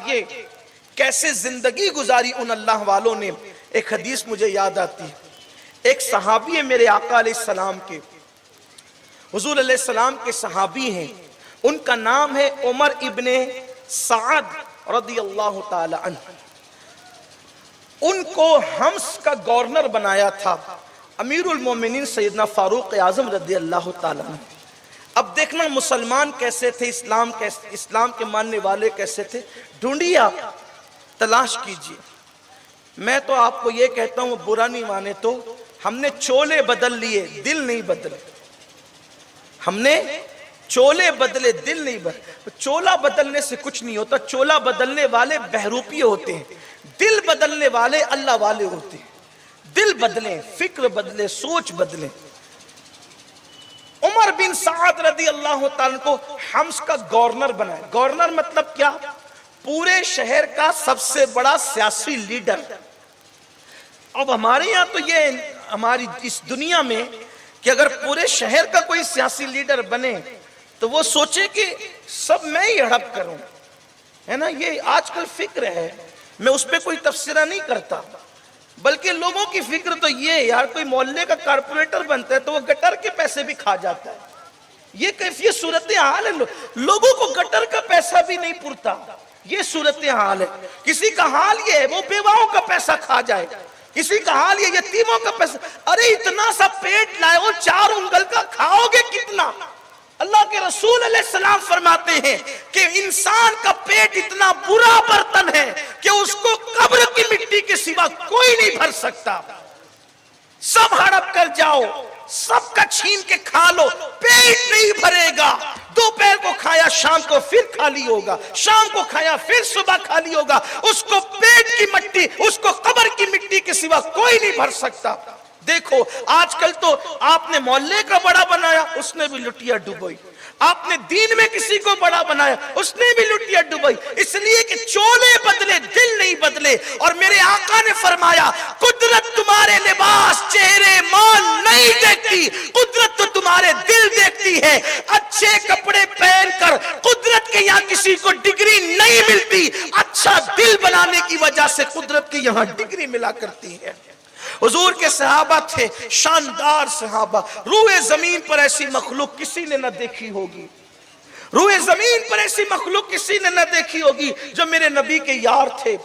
آگے کیسے زندگی گزاری ان اللہ والوں نے، ایک حدیث مجھے یاد آتی ہے. ایک صحابی ہے میرے آقا علیہ السلام کے، حضور علیہ السلام کے صحابی ہیں، ان کا نام ہے عمر ابن سعد رضی اللہ تعالی عنہ. ان کو حمص کا گورنر بنایا تھا امیر المومنین سیدنا فاروق اعظم رضی اللہ تعالی عنہ. اب دیکھنا مسلمان کیسے تھے، اسلام کے ماننے والے کیسے تھے، ڈھونڈیے آپ، تلاش کیجئے. میں تو آپ کو یہ کہتا ہوں برا نہیں مانے تو، ہم نے چولے بدل لیے، دل نہیں بدلے. ہم نے چولے بدلے، دل نہیں بدلے. چولا بدلنے سے کچھ نہیں ہوتا، چولا بدلنے والے بہروپی ہوتے ہیں، دل بدلنے والے اللہ والے ہوتے ہیں. دل بدلیں، فکر بدلیں، سوچ بدلیں. عمر بن سعد رضی اللہ تعالیٰ کو حمص کا گورنر بنائے. گورنر مطلب کیا؟ پورے شہر کا سب سے بڑا سیاسی لیڈر. اب ہمارے یہاں تو یہ ہماری اس دنیا میں کہ اگر پورے شہر کا کوئی سیاسی لیڈر بنے تو وہ سوچے کہ سب میں ہی ہڑپ کروں، ہے نا. یہ آج کل فکر ہے، میں اس پہ کوئی تبصرہ نہیں کرتا، بلکہ لوگوں کی فکر تو یہ یار کوئی محلے کا کارپوریٹر بنتا ہے تو وہ گٹر کے پیسے بھی کھا جاتا ہے. یہ کیفیت صورتحال ہے، لوگوں کو گٹر کا پیسہ بھی نہیں پورتا. یہ صورتحال ہے. کسی کا حال یہ ہے وہ بیواؤں کا پیسہ کھا جائے، کسی کا حال یہ یتیموں کا پیسہ. ارے اتنا سا پیٹ لائے ہو، 4 انگل کا کھاؤ گے کتنا؟ اللہ کے رسول علیہ السلام فرماتے ہیں کہ انسان کا پیٹ اتنا برا برتن ہے کہ اس کو قبر کی مٹی کے سوا کوئی نہیں بھر سکتا. سب ہڑپ کر جاؤ، سب کا چھین کے کھا لو، پیٹ نہیں بھرے گا. دوپہر کو کھایا شام کو پھر خالی ہوگا، شام کو کھایا پھر صبح خالی ہوگا. اس کو پیٹ کی مٹی، اس کو قبر کی مٹی کے سوا کوئی نہیں بھر سکتا. دیکھو آج کل تو آپ نے محلے کا بڑا بنایا، اس نے بھی لٹیا ڈبوئی. آپ نے دین میں کسی کو بڑا بنایا، اس نے بھی لٹیا ڈبوئی. اس لیے کہ چولے بدلے، دل نہیں بدلے. اور میرے آقا نے فرمایا قدرت تمہارے لباس، چہرے، مال نہیں دیکھتی، قدرت تو تمہارے دل دیکھتی ہے. اچھے کپڑے پہن کر قدرت کے یہاں کسی کو ڈگری نہیں ملتی، اچھا دل بنانے کی وجہ سے قدرت کے یہاں ڈگری ملا کرتی ہے. حضور کے صحابہ تھے شاندار صحابہ. روئے زمین پر ایسی مخلوق کسی نے نہ دیکھی ہوگی، روئے زمین پر ایسی مخلوق کسی نے نہ دیکھی ہوگی جو میرے نبی کے یار تھے.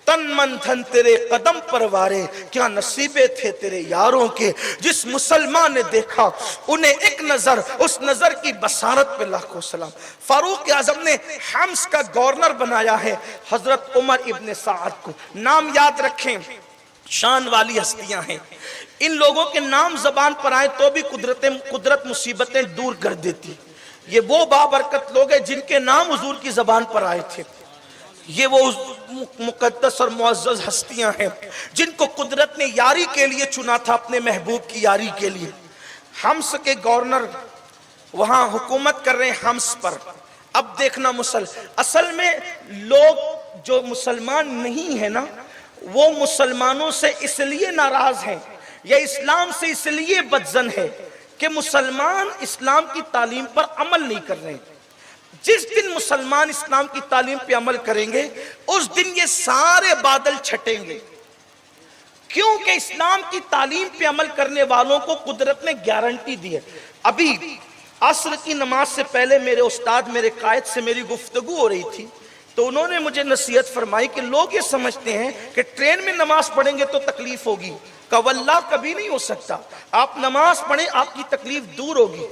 تن من دھن تیرے قدم پروارے، کیا نصیبے تھے تیرے یاروں کے. جس مسلمان نے دیکھا انہیں ایک نظر، اس نظر کی بصارت پہ لاکھوں سلام. فاروق اعظم نے حمص کا گورنر بنایا ہے حضرت عمر ابن سعد کو. نام یاد رکھیں، شان والی ہستیاں ہیں. ان لوگوں کے نام زبان پر آئے تو بھی قدرت مصیبتیں دور کر دیتی. یہ وہ بابرکت لوگ ہیں جن کے نام حضور کی زبان پر آئے تھے. یہ وہ مقدس اور معزز ہستیاں ہیں جن کو قدرت نے یاری کے لیے چنا تھا، اپنے محبوب کی یاری کے لیے. حمص کے گورنر وہاں حکومت کر رہے ہیں حمص پر. اب دیکھنا اصل میں لوگ جو مسلمان نہیں ہے نا، وہ مسلمانوں سے اس لیے ناراض ہیں یا اسلام سے اس لیے بدظن ہے کہ مسلمان اسلام کی تعلیم پر عمل نہیں کر رہے. جس دن مسلمان اسلام کی تعلیم پہ عمل کریں گے اس دن یہ سارے بادل چھٹیں گے. کیونکہ اسلام کی تعلیم پہ عمل کرنے والوں کو قدرت نے گارنٹی دی ہے. ابھی عصر کی نماز سے پہلے میرے استاد، میرے قائد سے میری گفتگو ہو رہی تھی تو انہوں نے مجھے نصیحت فرمائی کہ لوگ یہ سمجھتے ہیں کہ ٹرین میں نماز پڑھیں گے تو تکلیف ہوگی. کہ واللہ کبھی نہیں ہو سکتا. آپ نماز پڑھیں آپ کی تکلیف دور ہوگی.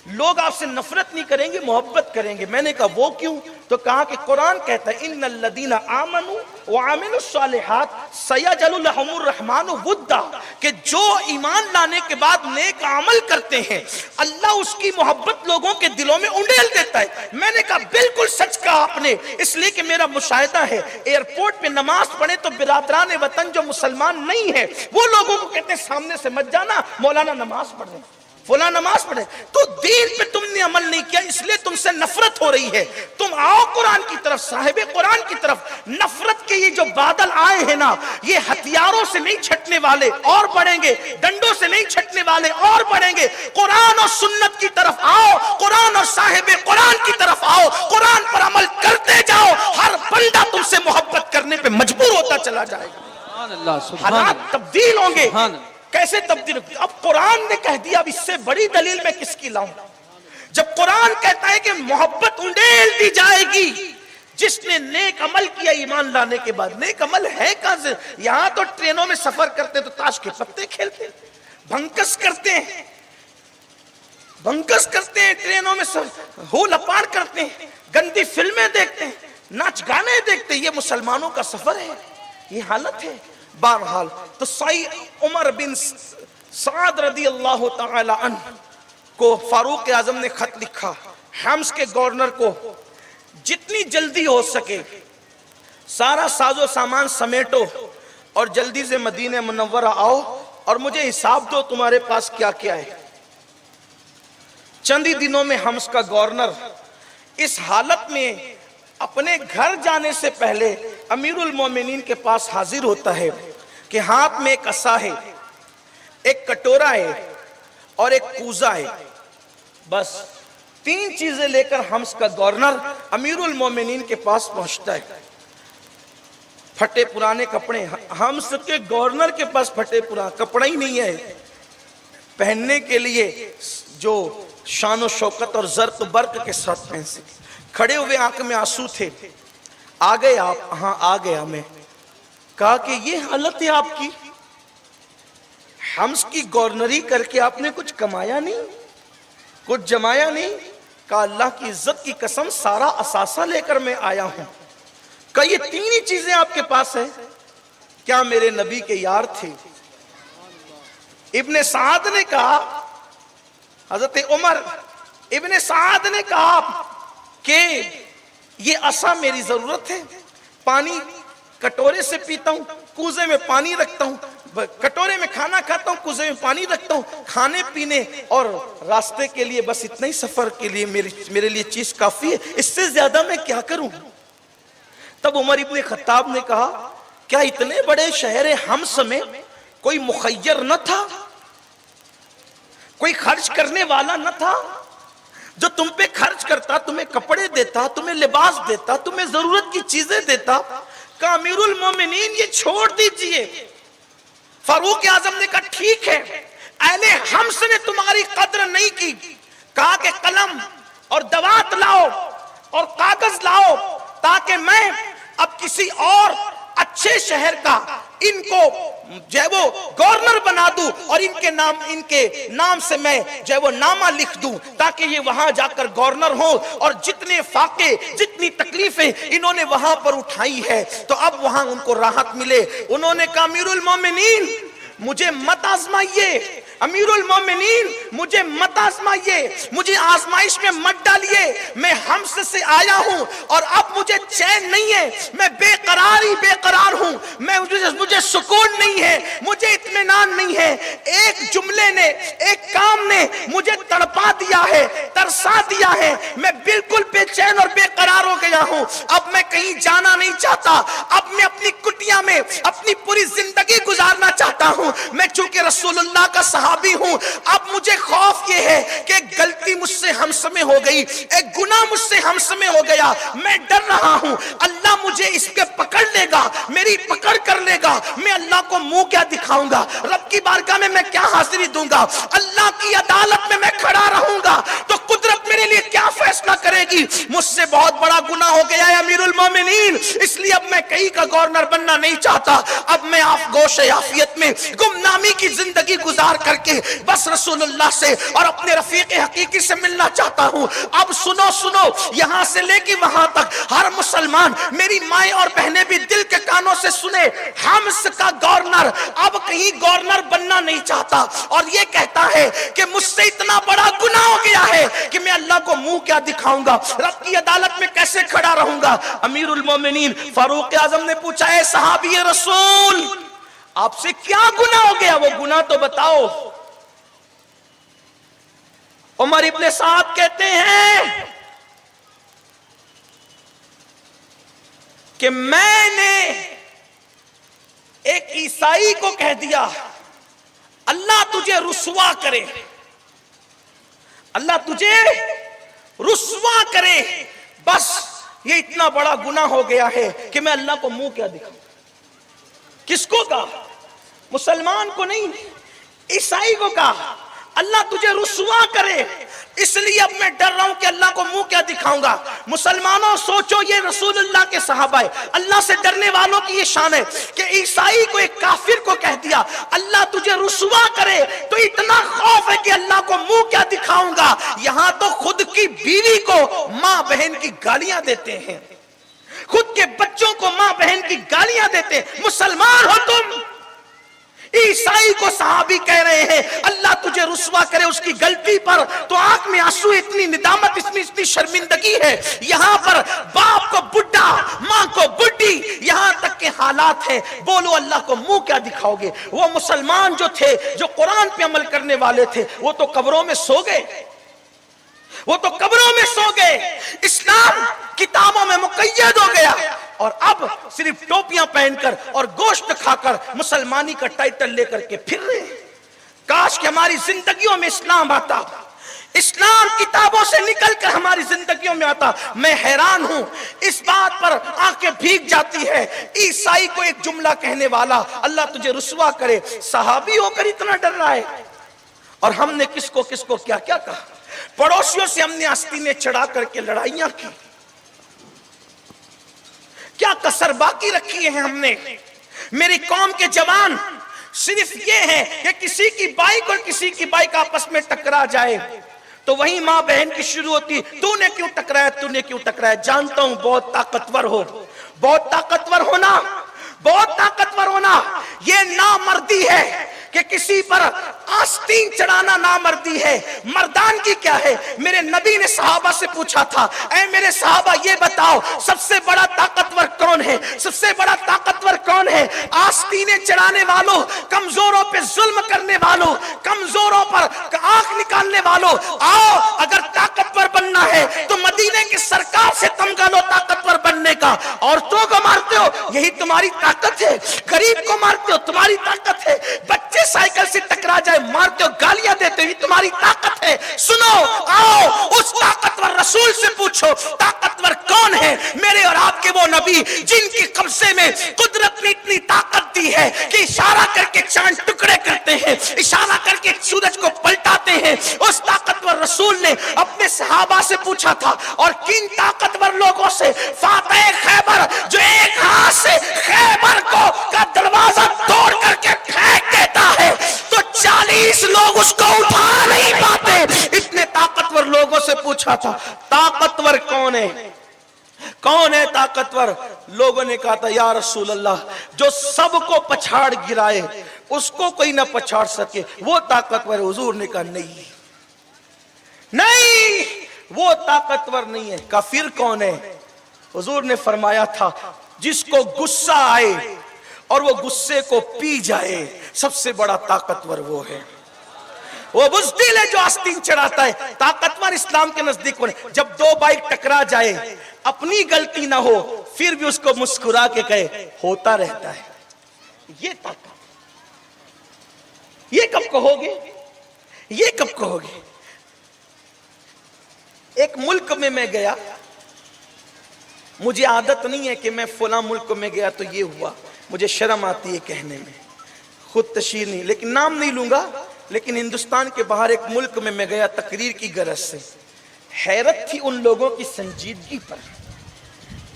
لوگ آپ سے نفرت نہیں کریں گے، محبت کریں گے. میں نے کہا وہ کیوں؟ تو کہا کہ قرآن کہتا ہے ان الذین آمنوا وعملوا الصالحات سیجعل لهم الرحمن ودا، کہ جو ایمان لانے کے بعد نیک عمل کرتے ہیں اللہ اس کی محبت لوگوں کے دلوں میں انڈیل دیتا ہے. میں نے کہا بالکل سچ کہا آپ نے. اس لیے کہ میرا مشاہدہ ہے ایئرپورٹ پہ نماز پڑھے تو برادران وطن جو مسلمان نہیں ہے وہ لوگوں کو کہتے ہیں سامنے سے مت جانا، مولانا نماز پڑھ رہے ہیں. فلاں نماز پڑھے، تو دین پہ تم نے عمل نہیں کیا، اس لیے تم سے نفرت ہو رہی ہے۔ تم آؤ قرآن کی طرف، صاحب قرآن کی طرف۔ نفرت کے یہ جو بادل آئے ہیں نا، یہ ہتھیاروں سے نہیں چھٹنے والے، اور بڑھیں گے، ڈنڈوں سے نہیں چھٹنے والے، اور بڑھیں گے۔ قرآن اور سنت کی طرف آؤ، قرآن اور صاحب قرآن کی طرف آؤ، قرآن پر عمل کرتے جاؤ، ہر بندہ تم سے محبت کرنے پہ مجبور ہوتا چلا جائے گا۔ حالات تبدیل ہوں گے۔ کیسے تبدیل؟ اب قرآن نے کہہ دیا، اب اس سے بڑی دلیل میں کس کی لاؤں؟ جب قرآن کہتا ہے کہ محبت انڈیل دی جائے گی جس نے نیک عمل کیا ایمان لانے کے بعد۔ نیک عمل ہے کہاں سے؟ یہاں تو ٹرینوں میں سفر کرتے تو تاش کے پتے کھیلتے، بھنکس کرتے ہیں، ٹرینوں میں ہو لپاڑ کرتے ہیں، گندی فلمیں دیکھتے ہیں، ناچ گانے دیکھتے ہیں۔ یہ مسلمانوں کا سفر ہے، یہ حالت ہے۔ بہرحال تو سید عمر بن سعد رضی اللہ تعالی عنہ کو فاروق اعظم نے خط لکھا، حمص کے گورنر کو، جتنی جلدی ہو سکے سارا ساز و سامان سمیٹو اور جلدی سے مدینہ منورہ آؤ اور مجھے حساب دو تمہارے پاس کیا کیا ہے۔ چند ہی دنوں میں حمص کا گورنر اس حالت میں اپنے گھر جانے سے پہلے امیر المومنین کے پاس حاضر ہوتا ہے کہ ہاتھ میں ایک عصا ہے، ایک کٹورا ہے اور ایک کوزہ ہے۔ بس 3 چیزیں لے کر حمص کا گورنر امیر المومنین کے پاس پہنچتا ہے۔ پھٹے پرانے کپڑے، حمص کے گورنر کے پاس پھٹے پرانے کپڑا ہی نہیں ہے پہننے کے لیے جو شان و شوکت اور زرق برق کے ساتھ پہن سکے۔ کھڑے ہوئے آنکھ میں آنسو تھے۔ آ گئے آپ؟ ہاں آ گیا میں۔ کہا کہ یہ حالت ہے آپ کی، حمص کی گورنری کر کے آپ نے کچھ کمایا نہیں، کچھ جمایا نہیں؟ کہا اللہ کی عزت کی قسم سارا اثاثہ لے کر میں آیا ہوں۔ کہا یہ 3 ہی چیزیں آپ کے پاس ہیں؟ کیا میرے نبی کے یار تھے؟ ابن سعد نے کہا، حضرت عمر ابن سعد نے کہا کہ یہ عصا میری ضرورت ہے، پانی کٹورے سے پیتا ہوں، کوزے میں پانی رکھتا ہوں، کٹورے میں کھانا کھاتا ہوں، کوزے میں پانی رکھتا ہوں، کھانے پینے اور راستے کے لیے بس اتنا ہی، سفر کے لیے میرے لیے چیز کافی ہے، اس سے زیادہ میں کیا کروں؟ تب عمر ابن خطاب نے کہا کیا اتنے بڑے شہر حمص میں کوئی مخیر نہ تھا، کوئی خرچ کرنے والا نہ تھا جو تم پہ خرچ کرتا، تمہیں کپڑے دیتا، تمہیں لباس دیتا، تمہیں ضرورت کی چیزیں دیتا؟ کہا امیر المومنین یہ چھوڑ دیجئے۔ فاروق اعظم نے کہا ٹھیک ہے، اہل حمص نے تمہاری قدر نہیں کی۔ کہا کہ قلم اور دوات لاؤ اور کاغذ لاؤ تاکہ میں اب کسی اور اچھے شہر کا ان کو جو ہے وہ گورنر بنا دوں اور ان کے نام سے میں جو ہے وہ نامہ لکھ دوں تاکہ یہ وہاں جا کر گورنر ہوں، اور جتنے فاقے جتنی تکلیفیں انہوں نے وہاں پر اٹھائی ہے تو اب وہاں ان کو راحت ملے۔ انہوں نے کہا امیر المومنین مجھے مت آزمائیے، امیر المومنین مجھے مت آزمائیے، مجھے آزمائش میں مت ڈالیے، میں حمص سے آیا ہوں اور اب مجھے چین نہیں ہے، میں بے قرار ہوں، مجھے سکون نہیں ہے، مجھے اطمینان نہیں ہے۔ ایک جملے نے، ایک کام نے مجھے تڑپا دیا ہے، ترسا دیا ہے، میں بالکل بے چین اور بے قرار ہو گیا ہوں، اب میں کہیں جانا نہیں چاہتا، اب میں اپنی کٹیا میں اپنی پوری زندگی گزارنا چاہتا ہوں۔ میں چونکہ رسول اللہ کا صحابی ہوں، اب مجھے خوف یہ ہے کہ ایک غلطی مجھ سے حمص میں ہو گئی، ایک گناہ مجھ سے حمص میں ہو گیا، میں ڈر رہا ہوں اللہ مجھے اس کے پکڑ لے گا، میری پکڑ کر لے گا، میں اللہ کو منہ کیا دکھاؤں گا، رب کی بارگاہ میں کیا حاضری دوں گا، اللہ کی عدالت میں کھڑا رہوں گا تو قدرت میرے لیے کیا فیصلہ کرے گی؟ مجھ سے بہت بڑا گناہ ہو گیا ہے امیر المومنین، اس لیے اب میں کہیں کا گورنر بننا نہیں چاہتا، اب میں گوش عافیت میں گمنامی کی زندگی گزار کر کے بس رسول اللہ سے اور اپنے رفیق حقیقی سے ملنا چاہتا ہوں۔ اب سنو یہاں سے لے کے وہاں تک ہر مسلمان، میری مائیں اور بہنیں بھی دل کے کانوں سے سنے، حمص کا گورنر اب کہیں گورنر بننا نہیں چاہتا اور یہ کہتا ہے کہ مجھ سے اتنا بڑا گناہ ہو گیا ہے کہ میں اللہ کو منہ کیا دکھاؤں گا، رب کی عدالت میں کیسے کھڑا رہوں گا۔ امیر المومنین فاروق اعظم نے پوچھا اے صحابی رسول آپ سے کیا گناہ ہو گیا، وہ گناہ تو بتاؤ۔ عمر ابن سعد کہتے ہیں کہ میں نے ایک عیسائی کو کہہ دیا اللہ تجھے رسوا کرے، اللہ تجھے رسوا کرے، بس یہ اتنا بڑا گناہ ہو گیا ہے کہ میں اللہ کو منہ کیا دکھاؤں۔ کس کو کہا؟ مسلمان کو نہیں، عیسائی کو کہا اللہ تجھے رسوا کرے، اس لیے اب میں ڈر رہا ہوں کہ اللہ کو منہ کیا دکھاؤں گا۔ مسلمانوں سوچو، یہ رسول اللہ کے صحابہ ہے، اللہ سے ڈرنے والوں کی یہ شان ہے کہ عیسائی کو، ایک کافر کو کہہ دیا اللہ تجھے رسوا کرے، تو اتنا خوف ہے کہ اللہ کو منہ کیا دکھاؤں گا۔ یہاں تو خود کی بیوی کو ماں بہن کی گالیاں دیتے ہیں، خود کے بچوں کو ماں بہن کی گالیاں دیتے ہیں۔ مسلمان ہو تم، عیسائی کو صحابی کہہ رہے ہیں اللہ تجھے رسوا کرے اس کی غلطی پر، تو آنکھ میں آنسو، اتنی ندامت، اتنی شرمندگی ہے۔ یہاں پر باپ کو بڈھا، ماں کو بڈھی، یہاں تک کہ حالات ہیں، بولو اللہ کو منہ کیا دکھاؤ گے؟ وہ مسلمان جو تھے، جو قرآن پہ عمل کرنے والے تھے، وہ تو قبروں میں سو گئے، وہ تو قبروں میں سو گئے، اسلام کتابوں میں مقید ہو گیا، اور اب صرف ٹوپیاں پہن کر اور گوشت کھا کر مسلمانی کا ٹائٹل لے کر کے پھر رہے ہیں۔ کاش کہ ہماری زندگیوں میں اسلام آتا، اسلام کتابوں سے نکل کر ہماری زندگیوں میں آتا۔ میں حیران ہوں، اس بات پر آنکھیں بھیگ جاتی ہے، عیسائی کو ایک جملہ کہنے والا اللہ تجھے رسوا کرے، صحابی ہو کر اتنا ڈر رہا ہے، اور ہم نے کس کو کیا کیا کہا۔ پڑوسیوں سے ہم نے آستینیں چڑھا کر کے لڑائیاں کی، کیا کسر باقی رکھی ہے ہم نے۔ میری قوم کے جوان صرف یہ ہے کہ کسی کی بائک اور کسی کی بائک آپس میں ٹکرا جائے تو وہیں ماں بہن کی شروع ہوتی، تو نے کیوں ٹکرایا، تو نے کیوں ٹکرایا۔ جانتا ہوں بہت طاقتور ہو، بہت طاقتور ہونا، بہت طاقتور ہونا یہ نامردی ہے کہ کسی پر آستین چڑھانا نامردی ہے۔ مردان کی کیا ہے؟ میرے نبی نے صحابہ سے پوچھا تھا، اے میرے صحابہ یہ بتاؤ سب سے بڑا طاقتور کون ہے؟ سب سے بڑا طاقتور کون ہے؟ آستینیں چڑھانے والوں، کمزوروں پہ ظلم کرنے والوں، کمزوروں پر آنکھ نکالنے والوں۔ آؤ، اگر طاقتور بننا ہے تو مدینے کی سرکار سے تمغہ لو طاقتور بننے کا۔ عورتوں کو مارتے ہو، یہی تمہاری طاقت ہے، غریب کو مارتے ہو، تمہاری طاقت ہے، بچے سائیکل سے ٹکرا جائے مارتے ہو، گالیاں دیتے ہو، یہ تمہاری طاقت ہے۔ سنو، آؤ اس طاقتور رسول سے پوچھو طاقتور کون ہے؟ میرے اور آپ کے وہ نبی جن کی قبضے میں قدرت نے اتنی طاقت دی ہے کہ اشارہ کر کے چاند ٹکڑے کرتے ہیں، اشارہ کر کے سورج کو پلٹاتے ہیں۔ اس طاقتور رسول نے اپنے صحابہ سے پوچھا تھا، اور کن طاقتور لوگوں سے؟ فاتح خیبر، جو ایک ہاتھ سے خیبر کا دروازہ توڑ کر کے پھینک دیتا ہے تو 40 لوگ اس کو اٹھا نہیں پاتے، اتنے طاقتور لوگوں سے پوچھا تھا طاقتور کون ہے؟ کون ہے طاقتور؟ لوگوں نے کہا تھا یا رسول اللہ جو سب کو پچھاڑ گرائے اس کو کوئی نہ پچھاڑ سکے وہ طاقتور ہے۔ حضور نے کہا نہیں، وہ طاقتور نہیں ہے۔ کافر کون ہے؟ حضور نے فرمایا تھا جس کو غصہ آئے اور وہ غصے کو پی جائے، سب سے بڑا طاقتور وہ ہے۔ وہ بزدل ہے جو آستین چڑھاتا ہے۔ طاقتور اسلام کے نزدیک جب دو بائک ٹکرا جائے، اپنی غلطی نہ ہو پھر بھی اس کو مسکرا کے کہے ہوتا رہتا ہے، یہ طاقت۔ یہ کب کہو گے؟ یہ کب کہو گے؟ ایک ملک میں گیا، مجھے عادت نہیں ہے کہ میں فلاں ملک میں گیا تو یہ ہوا، مجھے شرم آتی ہے کہنے میں، خود تشہیر نہیں، لیکن نام نہیں لوں گا۔ لیکن ہندوستان کے باہر ایک ملک میں گیا تقریر کی غرض سے۔ حیرت تھی ان لوگوں کی سنجیدگی پر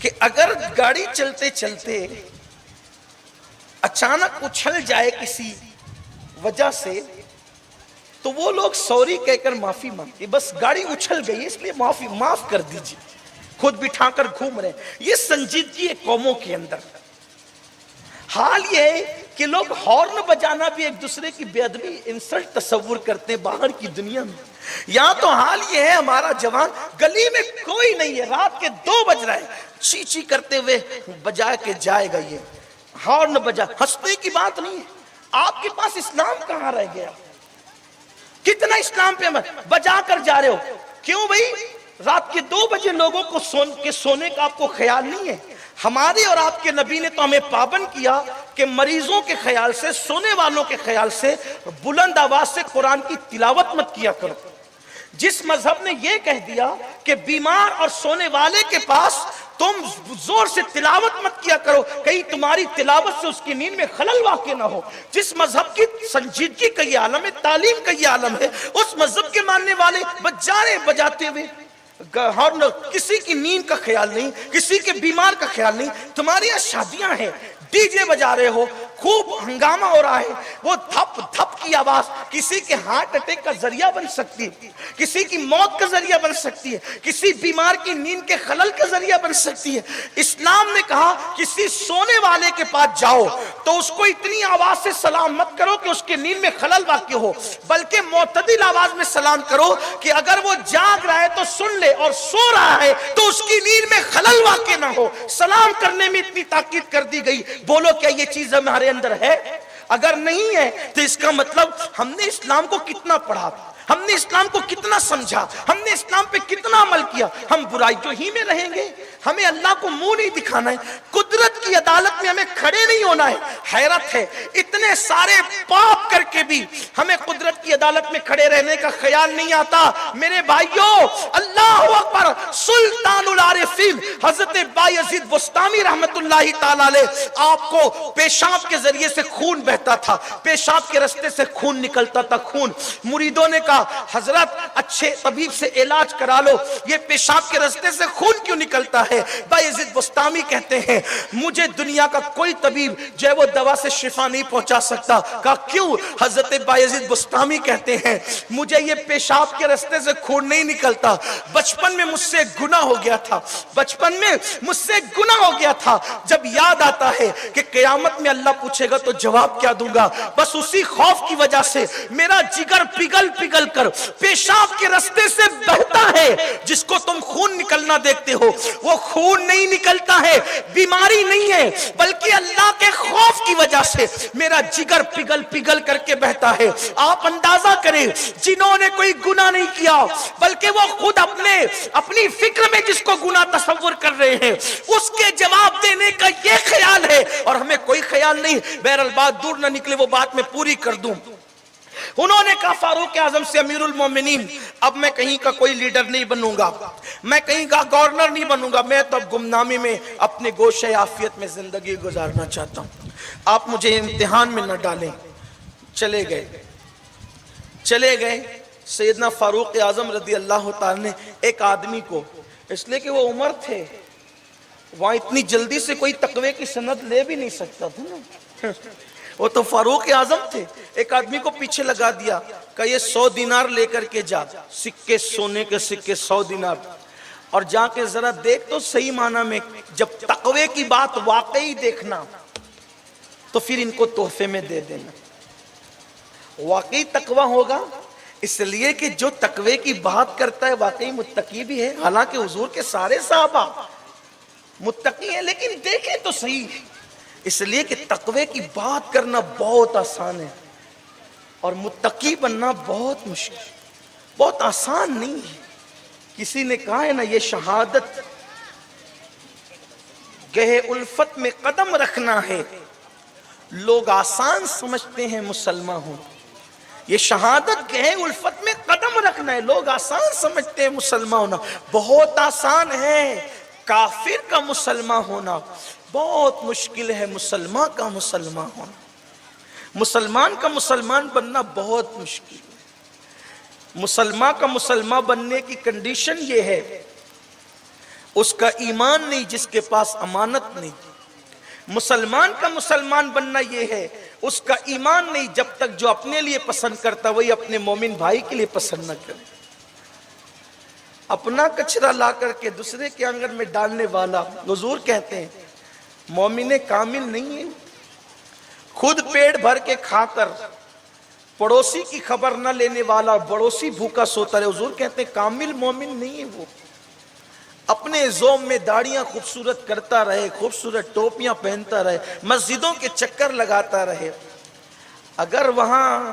کہ اگر گاڑی چلتے چلتے اچانک اچھل جائے کسی وجہ سے تو وہ لوگ سوری کہہ کر معافی مانگتے، بس گاڑی اچھل گئی اس لیے معاف کر دیجیے، خود بٹھا کر گھوم رہے ہیں۔ یہ سنجیدگی ہے قوموں کے اندر۔ حال یہ ہے کہ لوگ ہارن بجانا بھی ایک دوسرے کی بے ادبی، انسلٹ تصور کرتے ہیں باہر کی دنیا میں۔ یہاں تو حال یہ ہے ہمارا جوان، گلی میں کوئی نہیں ہے، رات کے 2 بج رہے ہیں، چی چی کرتے ہوئے بجا کے جائے گا، یہ ہارن بجا، ہنسنے کی بات نہیں ہے۔ آپ کے پاس اسلام کہاں رہ گیا؟ کتنا اسلام پہ بجا کر جا رہے ہو. کیوں بھائی؟ رات کے 2 بجے لوگوں کو سونے کا آپ کو خیال نہیں ہے. ہمارے اور آپ کے نبی نے تو ہمیں پابند کیا کہ مریضوں کے خیال سے، سونے والوں کے خیال سے بلند آواز سے قرآن کی تلاوت مت کیا کرو. جس مذہب نے یہ کہہ دیا کہ بیمار اور سونے والے کے پاس تم زور سے تلاوت مت کیا کرو، کہیں تمہاری تلاوت سے اس کی نیند میں خلل واقع نہ ہو. جس مذہب کی سنجیدگی کا یہ عالم ہے، تعلیم کا یہ عالم ہے، اس مذہب کے ماننے والے بجاتے ہوئے کسی کی نیند کا خیال نہیں، کسی کے بیمار کا خیال نہیں. تمہاری یہاں شادیاں ہیں، ڈی جے بجا رہے ہو، خوب ہنگامہ ہو رہا ہے، وہ دھپ دھپ کی آواز کسی کے ہارٹ اٹیک کا ذریعہ بن سکتی ہے، کسی کی موت کا ذریعہ بن سکتی ہے، کسی بیمار کی نیند کے خلل کا ذریعہ بن سکتی ہے. اسلام نے کہا کسی سونے والے کے پاس جاؤ تو اس کو اتنی آواز سے سلام مت کرو کہ اس کے نیند میں خلل واقع ہو، بلکہ معتدل آواز میں سلام کرو کہ اگر وہ جاگ رہا ہے تو سن لے اور سو رہا ہے تو اس کی نیند میں خلل واقع نہ ہو. سلام کرنے میں اتنی تاکید کر دی گئی. بولو کیا یہ چیز ہمارے اندر ہے؟ اگر نہیں ہے تو اس کا مطلب ہم نے اسلام کو کتنا پڑھا، ہم نے اسلام کو کتنا سمجھا، ہم نے اسلام پہ کتنا عمل کیا. ہم برائیوں ہی میں رہیں گے، ہمیں اللہ کو منہ نہیں دکھانا ہے، قدرت کی عدالت میں ہمیں کھڑے نہیں ہونا ہے. حیرت ہے اتنے سارے پاپ کر کے بھی ہمیں قدرت کی عدالت میں کھڑے رہنے کا خیال نہیں آتا. میرے بھائیوں، اللہ اکبر، سلطان العارفین حضرت بایزید بسطامی رحمت اللہ تعالی علیہ، آپ کو پیشاب کے ذریعے سے خون بہتا تھا، پیشاب کے رستے سے خون نکلتا تھا. خون مریدوں نے کہا حضرت اچھے طبیب سے علاج کرا لو، یہ پیشاب کے رستے سے خون کیوں نکلتا ہے؟ بایزید بسطامی کہتے ہیں مجھے دنیا کا کوئی طبیب جو ہے وہ دوا سے شفا نہیں پہنچا سکتا. کہا کیوں؟ حضرت بایزید بسطامی کہتے ہیں مجھے یہ پیشاب کے رستے سے خون نہیں نکلتا، بچپن میں مجھ سے گناہ ہو گیا تھا، بچپن میں مجھ سے گناہ ہو گیا تھا. جب یاد آتا ہے کہ قیامت میں اللہ پوچھے گا تو جواب کیا دوں گا، بس اسی خوف کی وجہ سے میرا جگر پگھل پگھل کر پیشاب کے رستے سے بہتا ہے. جس کو تم خون نکلنا دیکھتے ہو وہ خون نہیں نکلتا ہے، بیماری نہیں ہے، بلکہ اللہ کے خوف کی وجہ سے میرا جگر پگھل پگھل کر کے بہتا ہے. آپ اندازہ کریں جنہوں نے کوئی گناہ نہیں کیا بلکہ وہ خود اپنی فکر میں جس کو گناہ تصور کر رہے ہیں اس کے جواب دینے کا یہ خیال ہے اور ہمیں کوئی خیال نہیں. بہرحال بات دور نہ نکلے، وہ بات میں پوری کر دوں. انہوں نے کہا فاروق اعظم سے امیر المومنین اب میں کہیں کا کوئی لیڈر نہیں بنوں گا، میں کہیں کا گورنر نہیں بنوں گا، میں تو اب گمنامی میں اپنے گوشہ عافیت میں زندگی گزارنا چاہتا ہوں، آپ مجھے امتحان میں نہ ڈالیں. چلے گئے سیدنا فاروق اعظم رضی اللہ تعالی نے ایک آدمی کو، اس لیے کہ وہ عمر تھے، وہاں اتنی جلدی سے کوئی تقوی کی سند لے بھی نہیں سکتا تھا نا، وہ تو فاروق اعظم تھے. ایک آدمی کو پیچھے لگا دیا کہ یہ 100 دینار لے کر کے جا، سکے، سونے کے سکے 100 دینار، اور جا کے ذرا دیکھ تو صحیح معنی میں جب تقوی کی بات واقعی دیکھنا تو پھر ان کو تحفے میں دے دینا. واقعی تقوی ہوگا، اس لیے کہ جو تقوی کی بات کرتا ہے واقعی متقی بھی ہے. حالانکہ حضور کے سارے صحابہ متقی ہیں، لیکن دیکھیں تو صحیح، اس لیے کہ تقوی کی بات کرنا بہت آسان ہے اور متقی بننا بہت مشکل، بہت آسان نہیں ہے. کسی نے کہا ہے نا یہ شہادت گہے الفت میں قدم رکھنا ہے، لوگ آسان سمجھتے ہیں مسلمان ہوں. یہ شہادت گہے الفت میں قدم رکھنا ہے، لوگ آسان سمجھتے ہیں مسلمان ہونا، بہت آسان ہے. کافر کا مسلمان ہونا بہت مشکل ہے، مسلمان کا مسلمان ہونا، مسلمان کا مسلمان بننا بہت مشکل ہے. مسلمان کا مسلمان بننے کی کنڈیشن یہ ہے اس کا ایمان نہیں جس کے پاس امانت نہیں. مسلمان کا مسلمان بننا یہ ہے اس کا ایمان نہیں جب تک جو اپنے لیے پسند کرتا وہی اپنے مومن بھائی کے لیے پسند نہ کرے. اپنا کچرا لا کر کے دوسرے کے آنگن میں ڈالنے والا، حضور کہتے ہیں مومن کامل نہیں ہے. خود پیٹ بھر کے کھا کر پڑوسی کی خبر نہ لینے والا، پڑوسی بھوکا سوتا رہے، حضور کہتے ہیں کامل مومن نہیں ہے. وہ اپنے زوم میں داڑیاں خوبصورت کرتا رہے، خوبصورت ٹوپیاں پہنتا رہے، مسجدوں کے چکر لگاتا رہے، اگر وہاں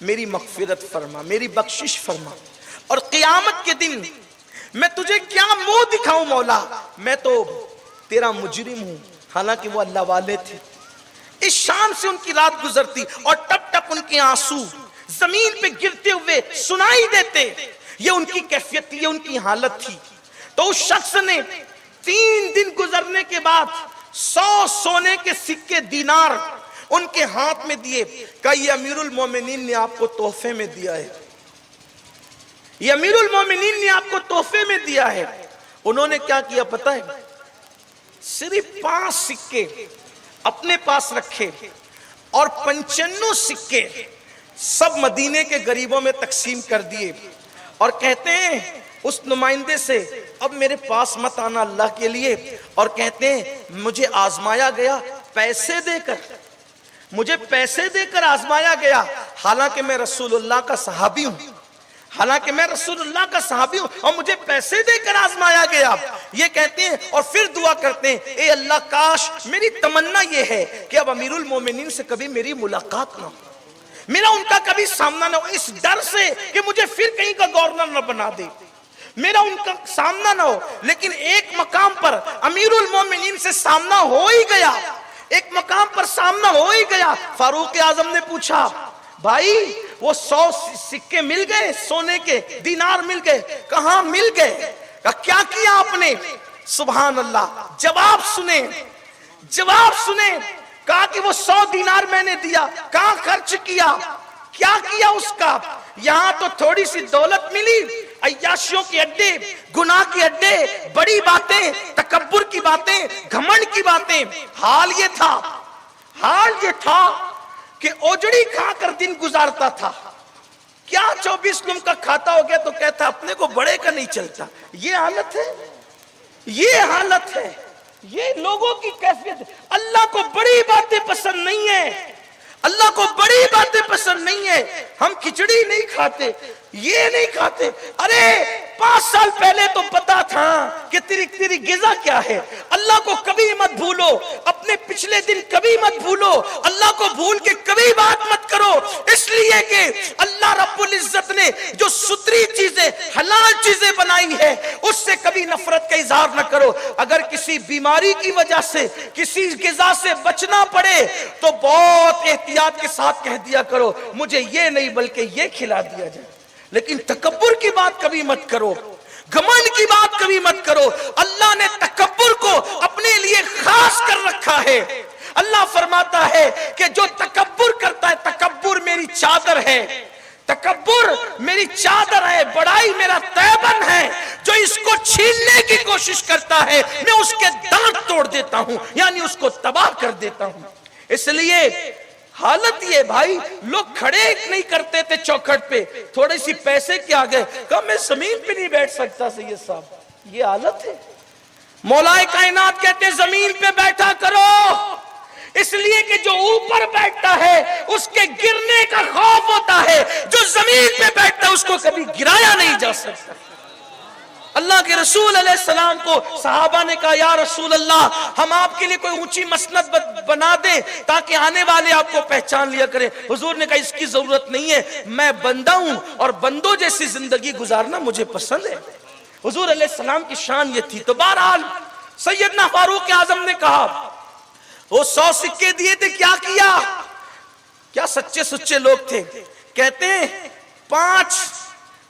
میری مغفرت فرما، میری بخشش فرما، اور قیامت کے دن میں تجھے کیا منہ دکھاؤں مولا، میں تو تیرا مجرم ہوں۔ حالانکہ وہ اللہ والے تھے۔ اس شان سے ان کی رات گزرتی اور ٹپ ٹپ ان کے آنسو زمین پہ گرتے ہوئے سنائی دیتے۔ یہ ان کی کیفیت تھی، یہ ان کی حالت تھی۔ تو اس شخص نے 3 دن گزرنے کے بعد 100 سونے کے سکے دینار ان کے ہاتھ میں دیے، کہا یہ امیر المومنین نے آپ کو تحفے میں دیا ہے، یہ امیر المومنین نے آپ کو تحفے میں دیا ہے۔ انہوں نے کیا کیا پتہ ہے؟ صرف 5 سکے اپنے پاس رکھے اور 95 سکے سب مدینے کے غریبوں میں تقسیم کر دیے، اور کہتے ہیں اس نمائندے سے اب میرے پاس مت آنا اللہ کے لیے، اور کہتے ہیں مجھے آزمایا گیا پیسے دے کر، مجھے پیسے دے کر آزمایا گیا، حالانکہ میں رسول اللہ کا صحابی ہوں، حالانکہ میں رسول اللہ کا صحابی ہوں اور مجھے پیسے دے کر آزمایا گیا۔ یہ کہتے ہیں اور پھر دعا کرتے ہیں اے اللہ کاش میری تمنا یہ ہے کہ اب امیر المومنین سے کبھی میری ملاقات نہ ہو، میرا ان کا کبھی سامنا نہ ہو، اس ڈر سے کہ مجھے پھر کہیں کا گورنر نہ بنا دے، میرا ان کا سامنا نہ ہو۔ لیکن ایک مقام پر امیر المومنین سے سامنا ہو ہی گیا، ایک مقام پر سامنا ہو ہی گیا۔ فاروق اعظم نے پوچھا بھائی وہ 100 سکے مل گئے، سونے کے دینار مل گئے؟ کہاں مل گئے؟ کیا کیا آپ نے؟ سبحان اللہ، جواب سنیں، جواب سنیں۔ کہا کہ وہ 100 دینار میں نے دیا، کہاں خرچ کیا؟ کیا کیا اس کا؟ یہاں تو تھوڑی سی دولت ملی، عیاشیوں کے اڈے، گناہ کے اڈے، بڑی باتیں، تکبر کی باتیں، گھمنڈ کی باتیں۔ حال یہ تھا کہ اوجڑی کھا کر دن گزارتا تھا۔ کیا 24 نم کا کھاتا ہو گیا تو کہتا اپنے کو بڑے کا نہیں چلتا۔ یہ حالت ہے، یہ حالت ہے، یہ لوگوں کی کیفیت۔ اللہ کو بڑی باتیں پسند نہیں ہیں، اللہ کو بڑی باتیں پسند نہیں ہے۔ ہم کھچڑی نہیں کھاتے، یہ نہیں کھاتے۔ ارے 5 سال پہلے تو پتا تھا کہ تیری غذا کیا ہے۔ اللہ کو کبھی مت بھولو، اپنے پچھلے دن کبھی مت بھولو، اللہ کو بھول کے کبھی بات مت کرو، اس لیے کہ اللہ رب العزت نے جو ستری چیزیں، حلال چیزیں بنائی ہے اس سے کبھی نفرت کا اظہار نہ کرو۔ اگر کسی بیماری کی وجہ سے کسی غذا سے بچنا پڑے تو بہت احتیاط کے ساتھ کہہ دیا کرو مجھے یہ نہیں بلکہ یہ کھلا دیا جائے، لیکن تکبر کی بات کبھی مت کرو، گھمنڈ کی بات کبھی مت کرو۔ اللہ نے تکبر کو اپنے لیے خاص کر رکھا ہے۔ اللہ فرماتا ہے کہ جو تکبر کرتا ہے، تکبر میری چادر ہے، تکبر میری چادر ہے، بڑائی میرا تیبن ہے، جو اس کو چھیننے کی کوشش کرتا ہے میں اس کے دانت توڑ دیتا ہوں، یعنی اس کو تباہ کر دیتا ہوں۔ اس لیے حالت یہ بھائی، لوگ کھڑے نہیں کرتے تھے چوکھٹ پہ، تھوڑے سی پیسے کے آگے کہا میں زمین پہ نہیں بیٹھ سکتا سید صاحب۔ یہ حالت ہے۔ مولا کائنات کہتے ہیں زمین پہ بیٹھا کرو، اس لیے کہ جو اوپر بیٹھتا ہے اس کے گرنے کا خوف ہوتا ہے، جو زمین پہ بیٹھتا ہے اس کو کبھی گرایا نہیں جا سکتا۔ اللہ کے رسول علیہ السلام کو صحابہ نے کہا یا رسول اللہ ہم آپ کے لیے کوئی اونچی مسند بنا دیں تاکہ آنے والے آپ کو پہچان لیا کریں۔ حضور نے کہا اس کی ضرورت نہیں ہے، میں بندہ ہوں اور بندوں جیسی زندگی گزارنا مجھے پسند ہے۔ حضور علیہ السلام کی شان یہ تھی۔ تو بہرحال سیدنا فاروق اعظم نے کہا وہ 100 سکے دیے تھے، کیا کیا؟ کیا سچے سچے لوگ تھے۔ کہتے ہیں 5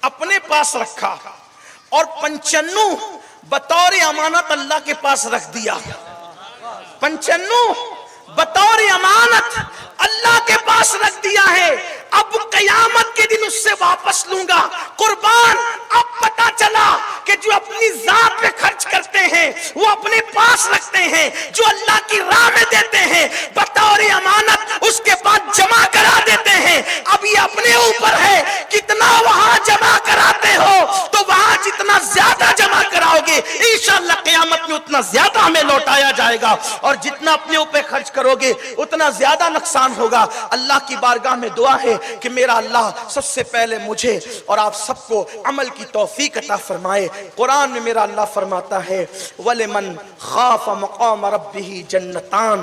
اپنے پاس رکھا اور 95 بطور امانت اللہ کے پاس رکھ دیا۔ 95 بطور امانت اللہ کے پاس رکھ دیا ہے۔ اب قیامت کے دن اس سے واپس لوں گا۔ قربان اب پتا چلا کہ جو اپنی ذات پہ خرچ کرتے ہیں وہ اپنے پاس رکھتے ہیں، جو اللہ کی راہ میں دیتے ہیں بطور امانت اس کے بعد جمع کرا دیتے ہیں۔ اب یہ اپنے اوپر ہے کتنا وہاں جمع کراتے ہو، تو وہاں جتنا زیادہ جمع کراؤ گے انشاءاللہ قیامت میں اتنا زیادہ ہمیں لوٹایا جائے گا، اور جتنا اپنے اوپر خرچ کرو گے اتنا زیادہ نقصان ہوگا۔ اللہ کی بارگاہ میں دعا ہے کہ میرا اللہ سب سے پہلے مجھے اور آپ سب کو عمل کی توفیق عطا فرمائے۔ قرآن میں میرا اللہ فرماتا ہے وَلِمَنْ خَافَ مَقَامَ رَبِّهِ جَنَّتَانِ،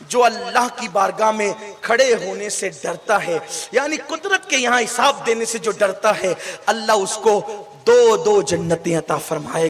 جو اللہ کی بارگاہ میں کھڑے ہونے سے ڈرتا ہے، یعنی قدرت کے یہاں حساب دینے سے جو ڈرتا ہے، اللہ اس کو دو جنتیں عطا فرمائے